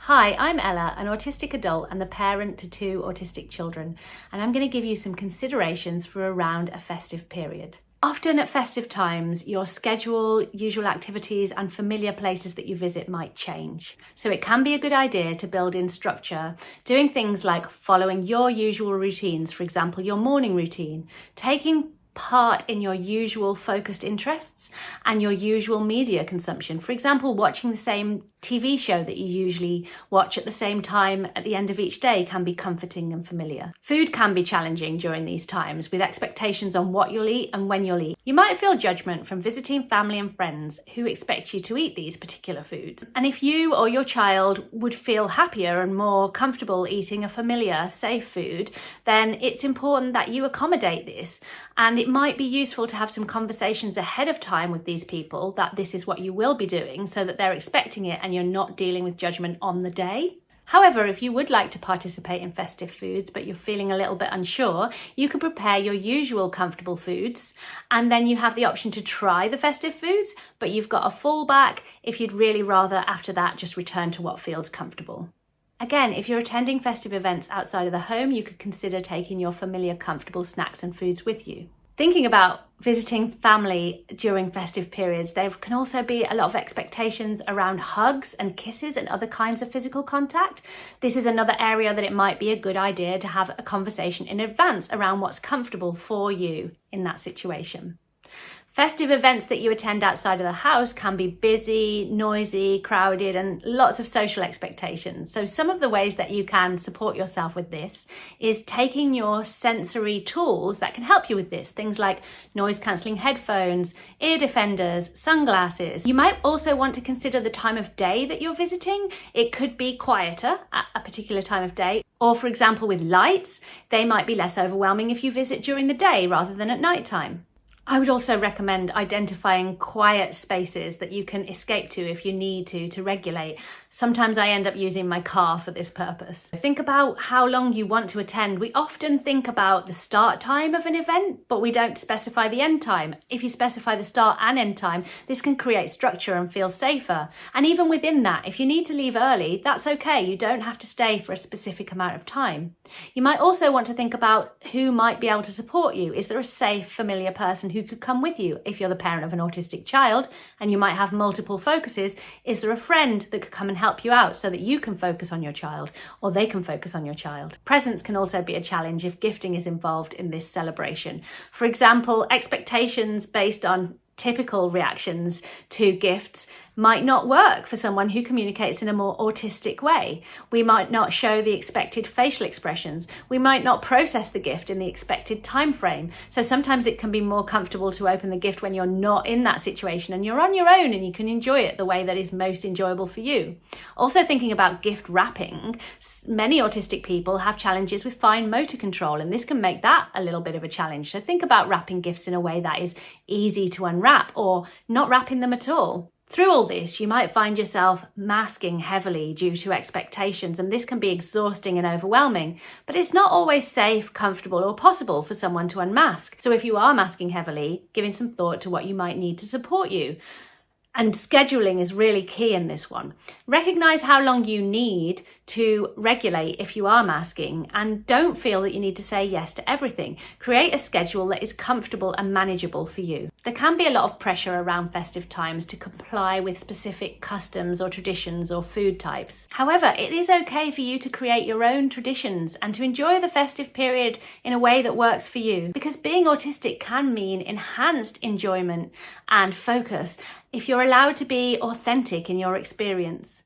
Hi, I'm Ella, an autistic adult and the parent to two autistic children, and I'm going to give you some considerations for around a festive period. Often at festive times, your schedule, usual activities and familiar places that you visit might change. So it can be a good idea to build in structure, doing things like following your usual routines, for example, your morning routine, taking part in your usual focused interests and your usual media consumption. For example, watching the same TV show that you usually watch at the same time at the end of each day can be comforting and familiar. Food can be challenging during these times with expectations on what you'll eat and when you'll eat. You might feel judgment from visiting family and friends who expect you to eat these particular foods. And if you or your child would feel happier and more comfortable eating a familiar, safe food, then it's important that you accommodate this. And it might be useful to have some conversations ahead of time with these people that this is what you will be doing so that they're expecting it and you're not dealing with judgment on the day. However, if you would like to participate in festive foods but you're feeling a little bit unsure, you can prepare your usual comfortable foods and then you have the option to try the festive foods, but you've got a fallback if you'd really rather after that just return to what feels comfortable. Again, if you're attending festive events outside of the home, you could consider taking your familiar comfortable snacks and foods with you. Thinking about visiting family during festive periods, there can also be a lot of expectations around hugs and kisses and other kinds of physical contact. This is another area that it might be a good idea to have a conversation in advance around what's comfortable for you in that situation. Festive events that you attend outside of the house can be busy, noisy, crowded, and lots of social expectations. So some of the ways that you can support yourself with this is taking your sensory tools that can help you with this. Things like noise-cancelling headphones, ear defenders, sunglasses. You might also want to consider the time of day that you're visiting. It could be quieter at a particular time of day. Or for example, with lights, they might be less overwhelming if you visit during the day rather than at night time. I would also recommend identifying quiet spaces that you can escape to if you need to regulate. Sometimes I end up using my car for this purpose. Think about how long you want to attend. We often think about the start time of an event, but we don't specify the end time. If you specify the start and end time, this can create structure and feel safer. And even within that, if you need to leave early, that's okay. You don't have to stay for a specific amount of time. You might also want to think about who might be able to support you. Is there a safe, familiar person who could come with you? If you're the parent of an autistic child and you might have multiple focuses, is there a friend that could come and help you out so that you can focus on your child or they can focus on your child? Presents can also be a challenge if gifting is involved in this celebration. For example, expectations based on typical reactions to gifts might not work for someone who communicates in a more autistic way. We might not show the expected facial expressions. We might not process the gift in the expected time frame. So sometimes it can be more comfortable to open the gift when you're not in that situation and you're on your own and you can enjoy it the way that is most enjoyable for you. Also thinking about gift wrapping, many autistic people have challenges with fine motor control and this can make that a little bit of a challenge. So think about wrapping gifts in a way that is easy to unwrap or not wrapping them at all. Through all this, you might find yourself masking heavily due to expectations, and this can be exhausting and overwhelming, but it's not always safe, comfortable, or possible for someone to unmask. So if you are masking heavily, giving some thought to what you might need to support you. And scheduling is really key in this one. Recognize how long you need to regulate if you are masking and don't feel that you need to say yes to everything. Create a schedule that is comfortable and manageable for you. There can be a lot of pressure around festive times to comply with specific customs or traditions or food types. However, it is okay for you to create your own traditions and to enjoy the festive period in a way that works for you, because being autistic can mean enhanced enjoyment and focus if you're allowed to be authentic in your experience.